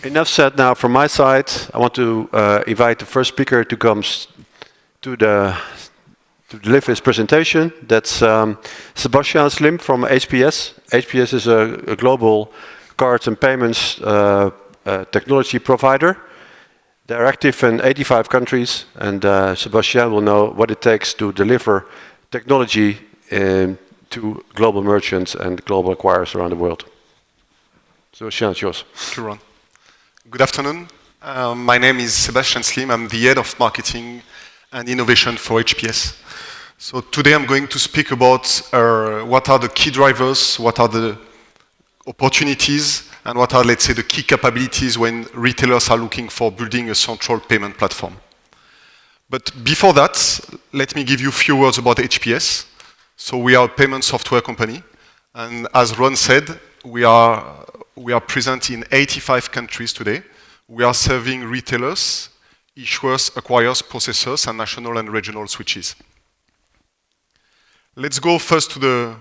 Enough said now from my side. I want to invite the first speaker to come to deliver his presentation. That's Sebastien Slim from HPS. HPS is a global cards and payments technology provider. They're active in 85 countries, and Sebastien will know what it takes to deliver technology to global merchants and global acquirers around the world. Sebastien, it's yours. Thank you, Ron. Good afternoon. My name is Sebastien Slim. I'm the head of marketing and innovation for HPS. So today I'm going to speak about what are the key drivers, what are the opportunities, and what are, let's say, the key capabilities when retailers are looking for building a central payment platform. But before that, let me give you a few words about HPS. So we are a payment software company, and as Ron said, we are present in 85 countries today. We are serving retailers, issuers, acquirers, processors, and national and regional switches. Let's go first to the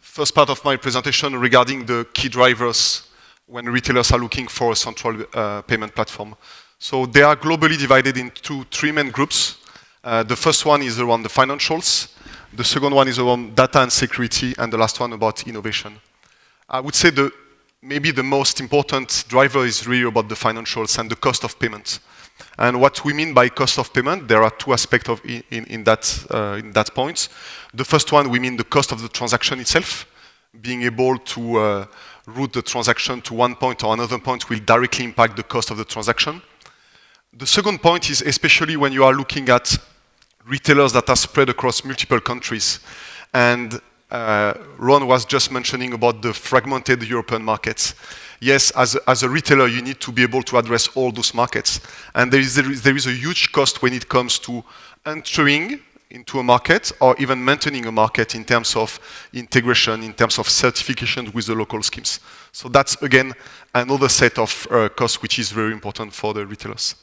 first part of my presentation regarding the key drivers when retailers are looking for a central payment platform. So they are globally divided into three main groups. The first one is around the financials. The second one is around data and security, and the last one about innovation. I would say maybe the most important driver is really about the financials and the cost of payment. And what we mean by cost of payment, there are two aspects in that point. The first one, we mean the cost of the transaction itself. Being able to route the transaction to one point or another point will directly impact the cost of the transaction. The second point is especially when you are looking at retailers that are spread across multiple countries. And Ron was just mentioning about the fragmented European markets. Yes, as a retailer, you need to be able to address all those markets. And there is a huge cost when it comes to entering into a market or even maintaining a market in terms of integration, in terms of certification with the local schemes. So that's, again, another set of costs which is very important for the retailers.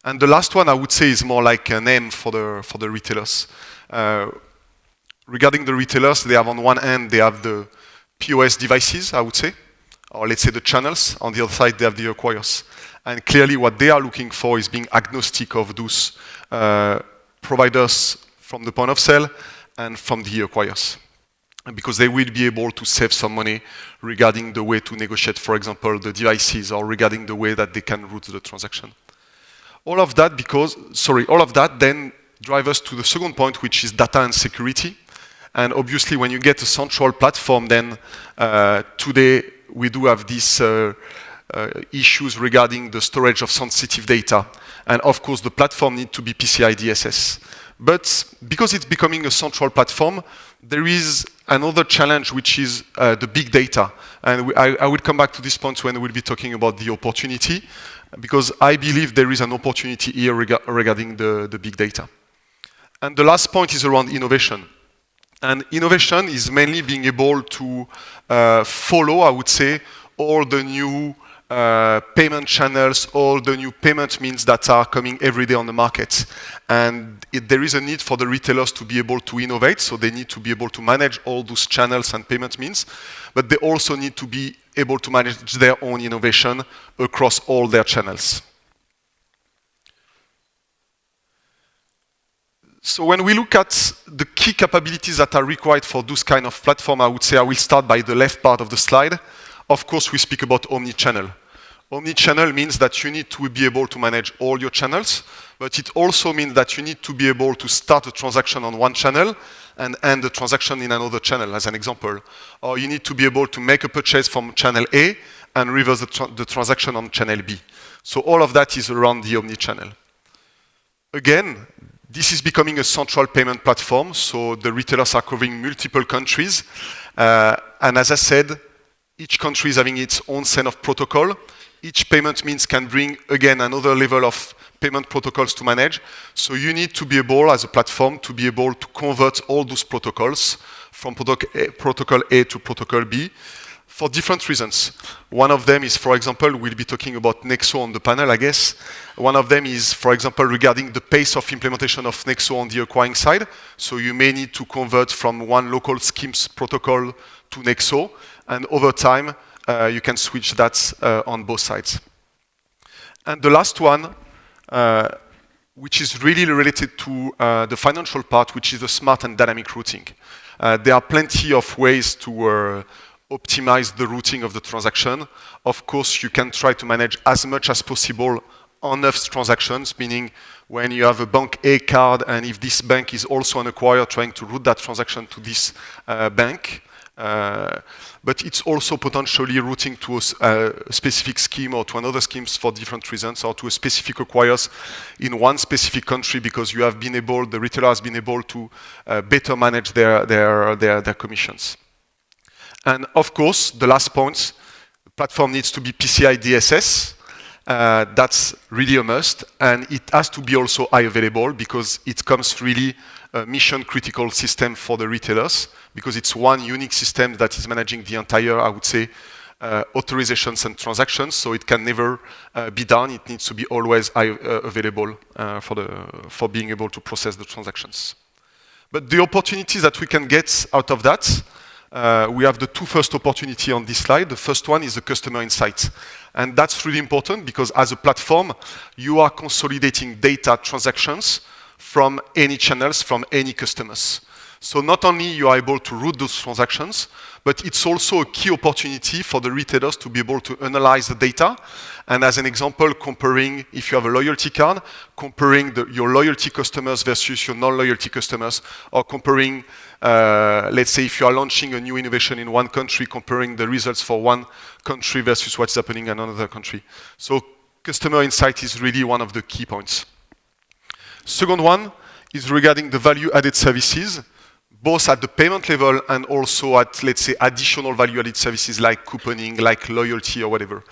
And the last one, I would say, is more like an aim for the retailers. Regarding the retailers, they have on one hand, they have the POS devices, I would say, or let's say the channels. On the other side, they have the acquirers. And clearly what they are looking for is being agnostic of those providers from the point of sale and from the acquirers. Because they will be able to save some money regarding the way to negotiate, for example, the devices, or regarding the way that they can route the transaction. All of that then drives us to the second point, which is data and security. And obviously, when you get a central platform, then today we do have these issues regarding the storage of sensitive data. And of course, the platform needs to be PCI DSS. But because it's becoming a central platform, there is another challenge, which is the big data. And I will come back to this point when we'll be talking about the opportunity, because I believe there is an opportunity here regarding the big data. And the last point is around innovation. And innovation is mainly being able to follow, I would say, all the new payment channels, all the new payment means that are coming every day on the market. And there is a need for the retailers to be able to innovate, so they need to be able to manage all those channels and payment means, but they also need to be able to manage their own innovation across all their channels. So when we look at the key capabilities that are required for those kind of platform, I would say I will start by the left part of the slide. Of course, we speak about omni-channel. Omni-channel means that you need to be able to manage all your channels, but it also means that you need to be able to start a transaction on one channel and end the transaction in another channel, as an example. Or you need to be able to make a purchase from channel A and reverse the transaction on channel B. So all of that is around the omni-channel. Again, this is becoming a central payment platform, so the retailers are covering multiple countries. And as I said, each country is having its own set of protocol. Each payment means can bring, again, another level of payment protocols to manage. So you need to be able, as a platform, to be able to convert all those protocols from protocol A to protocol B for different reasons. One of them is, for example, we'll be talking about Nexo on the panel, I guess. One of them is, for example, regarding the pace of implementation of Nexo on the acquiring side. So you may need to convert from one local schemes protocol to Nexo. And over time, you can switch that on both sides. And the last one, which is really related to the financial part, which is the smart and dynamic routing. There are plenty of ways to optimize the routing of the transaction. Of course, you can try to manage as much as possible on-off transactions, meaning when you have a bank A card and if this bank is also an acquirer trying to route that transaction to this bank. But it's also potentially routing to a specific scheme or to another schemes for different reasons, or to a specific acquirers in one specific country because you have been able, the retailer has been able to better manage their commissions. And of course, the last point, the platform needs to be PCI DSS. That's really a must, and it has to be also high available because it comes really a mission critical system for the retailers because it's one unique system that is managing the entire, I would say, authorizations and transactions, so it can never be done. It needs to be always available for being able to process the transactions. But the opportunities that we can get out of that, we have the two first opportunity on this slide. The first one is the customer insight. And that's really important because as a platform, you are consolidating data transactions from any channels, from any customers. So not only you are able to route those transactions, but it's also a key opportunity for the retailers to be able to analyze the data. And as an example, comparing, if you have a loyalty card, comparing your loyalty customers versus your non-loyalty customers, or comparing, let's say if you are launching a new innovation in one country, comparing the results for one country versus what's happening in another country. So customer insight is really one of the key points. Second one is regarding the value-added services, both at the payment level and also at, let's say, additional value-added services like couponing, like loyalty or whatever.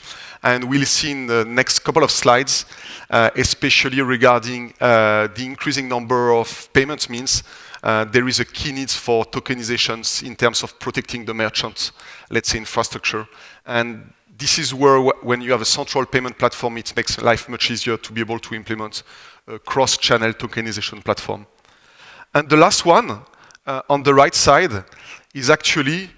And we'll see in the next couple of slides, especially regarding the increasing number of payment means, there is a key need for tokenizations in terms of protecting the merchant, let's say, infrastructure. And this is where, when you have a central payment platform, it makes life much easier to be able to implement a cross-channel tokenization platform. And the last one, on the right side, is actually,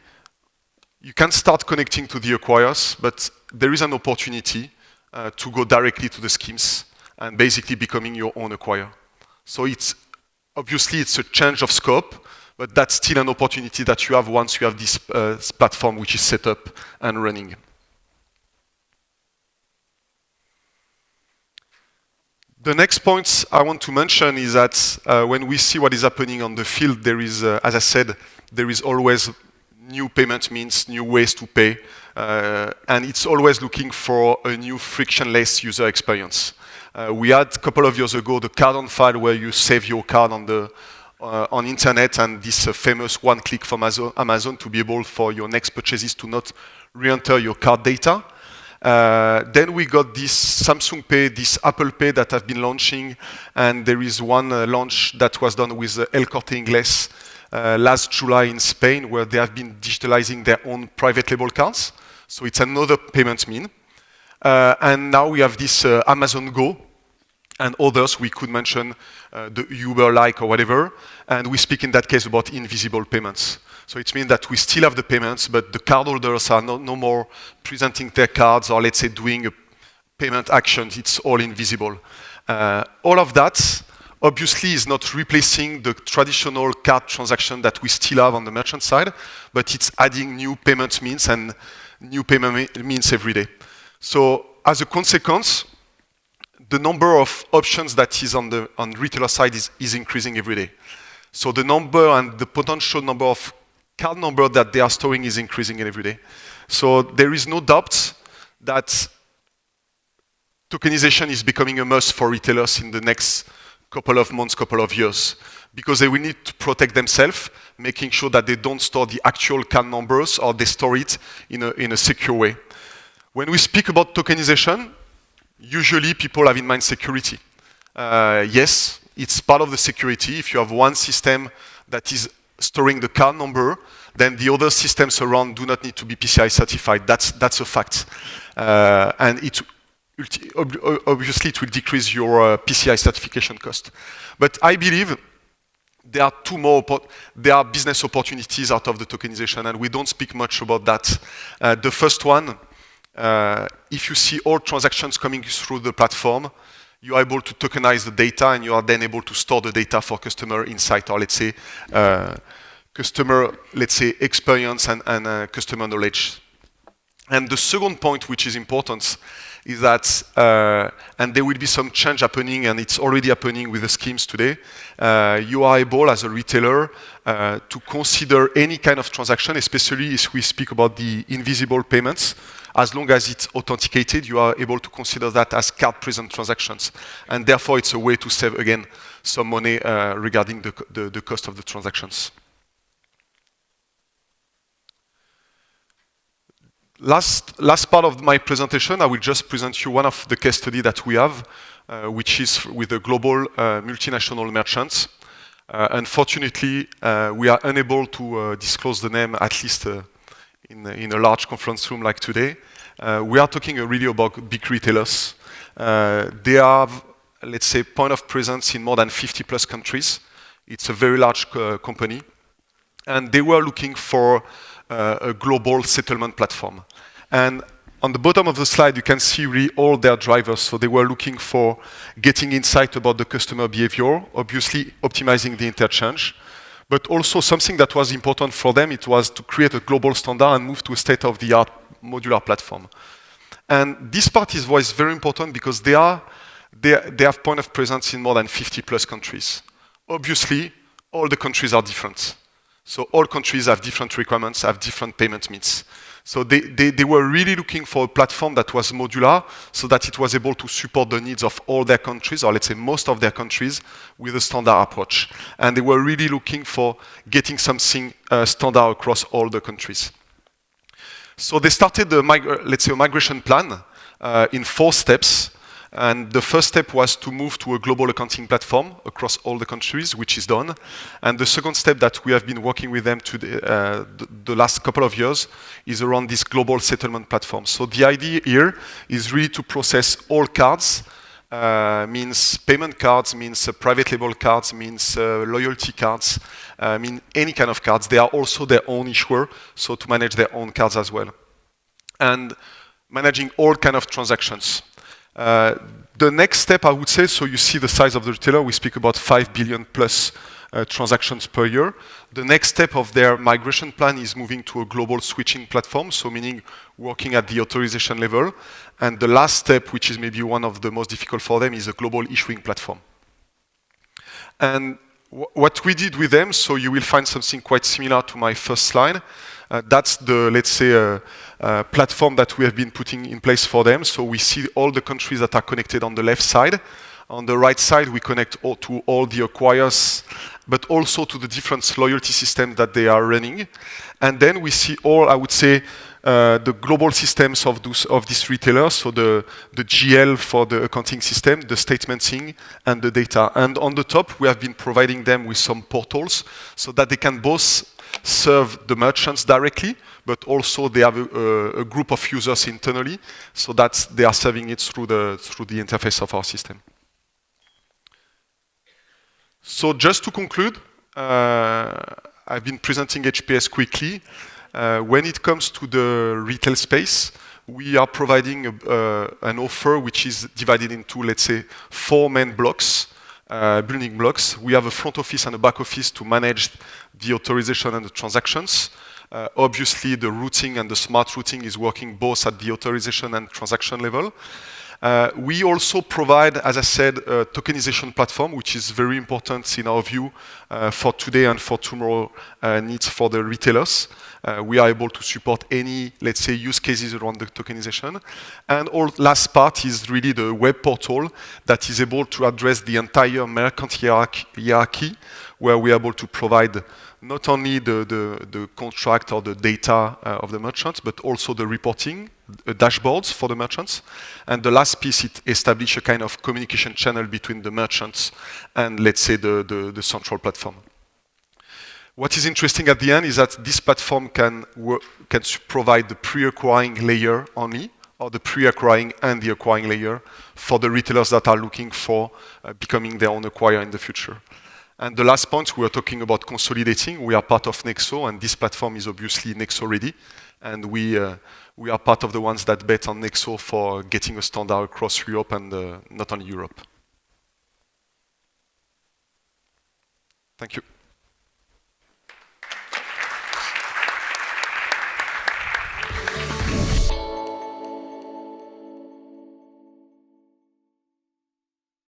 you can start connecting to the acquirers, but there is an opportunity to go directly to the schemes and basically becoming your own acquirer. So it's, obviously, it's a change of scope, but that's still an opportunity that you have once you have this platform which is set up and running. The next point I want to mention is that when we see what is happening on the field, there is, as I said, there is always new payment means, new ways to pay, and it's always looking for a new frictionless user experience. We had a couple of years ago the card on file where you save your card on internet, and this famous one click from Amazon to be able for your next purchases to not re-enter your card data. Then we got this Samsung Pay, this Apple Pay that have been launching, and there is one launch that was done with El Corte Inglés last July in Spain, where they have been digitalizing their own private label cards. So it's another payment mean. And now we have this Amazon Go and others. We could mention the Uber-like or whatever, and we speak in that case about invisible payments. So it means that we still have the payments, but the cardholders are no more presenting their cards or, let's say, doing a payment action. It's all invisible. All of that, obviously, is not replacing the traditional card transaction that we still have on the merchant side, but it's adding new payment means and new payment means every day. So as a consequence, the number of options that is on the retailer side is increasing every day. So the number and the potential number of card number that they are storing is increasing every day. So there is no doubt that tokenization is becoming a must for retailers in the next couple of months, couple of years, because they will need to protect themselves, making sure that they don't store the actual card numbers or they store it in a secure way. When we speak about tokenization, usually people have in mind security. Yes, it's part of the security. If you have one system that is storing the card number, then the other systems around do not need to be PCI certified. That's a fact. And obviously it will decrease your PCI certification cost. But I believe there are there are business opportunities out of the tokenization, and we don't speak much about that. The first one, if you see all transactions coming through the platform, you are able to tokenize the data, and you are then able to store the data for customer insight, or let's say customer, experience and customer knowledge. And the second point, which is important, is that, and there will be some change happening, and it's already happening with the schemes today, you are able, as a retailer, to consider any kind of transaction, especially if we speak about the invisible payments. As long as it's authenticated, you are able to consider that as card-present transactions. And therefore, it's a way to save, again, some money regarding the cost of the transactions. Last part of my presentation, I will just present you one of the case study that we have, which is with a global multinational merchants. Unfortunately, we are unable to disclose the name, at least in a large conference room like today. We are talking really about big retailers. They have, let's say, point of presence in more than 50 plus countries. It's a very large company. And they were looking for a global settlement platform. And on the bottom of the slide, you can see really all their drivers. So they were looking for getting insight about the customer behavior, obviously optimizing the interchange, but also something that was important for them, it was to create a global standard and move to a state-of-the-art modular platform. And this part was very important because they have point of presence in more than 50 plus countries. Obviously, all the countries are different. So all countries have different requirements, have different payment needs. So they were really looking for a platform that was modular so that it was able to support the needs of all their countries, or let's say most of their countries, with a standard approach. And they were really looking for getting something standard across all the countries. So they started, a migration plan in 4 steps. And the first step was to move to a global accounting platform across all the countries, which is done. And the second step that we have been working with them to the last couple of years is around this global settlement platform. So the idea here is really to process all cards, means payment cards, means private label cards, means loyalty cards, mean any kind of cards. They are also their own issuer, so to manage their own cards as well. And managing all kind of transactions. The next step, I would say, so you see the size of the retailer, we speak about 5 billion plus transactions per year. The next step of their migration plan is moving to a global switching platform, so meaning working at the authorization level. And the last step, which is maybe one of the most difficult for them, is a global issuing platform. And what we did with them, so you will find something quite similar to my first slide. That's the, let's say, platform that we have been putting in place for them. So we see all the countries that are connected on the left side. On the right side, we connect to all the acquirers, but also to the different loyalty systems that they are running. And then we see all, I would say, the global systems of these retailers, so the GL for the accounting system, the statementing, and the data. And on the top, we have been providing them with some portals so that they can both serve the merchants directly, but also they have a group of users internally, so that they are serving it through the interface of our system. So just to conclude, I've been presenting HPS quickly. When it comes to the retail space, we are providing an offer which is divided into, let's say, 4 main blocks. Building blocks. We have a front office and a back office to manage the authorization and the transactions. Obviously, the routing and the smart routing is working both at the authorization and transaction level. We also provide, as I said, a tokenization platform, which is very important in our view for today and for tomorrow needs for the retailers. We are able to support any, let's say, use cases around the tokenization. And our last part is really the web portal that is able to address the entire merchant hierarchy, where we are able to provide not only the contract or the data of the merchants, but also the reporting, dashboards for the merchants. And the last piece, it establishes a kind of communication channel between the merchants and, let's say, the central platform. What is interesting at the end is that this platform can provide the pre-acquiring layer only, or the pre-acquiring and the acquiring layer for the retailers that are looking for becoming their own acquirer in the future. And the last point, we are talking about consolidating. We are part of Nexo, and this platform is obviously Nexo ready. And we are part of the ones that bet on Nexo for getting a standard across Europe and not only Europe. Thank you.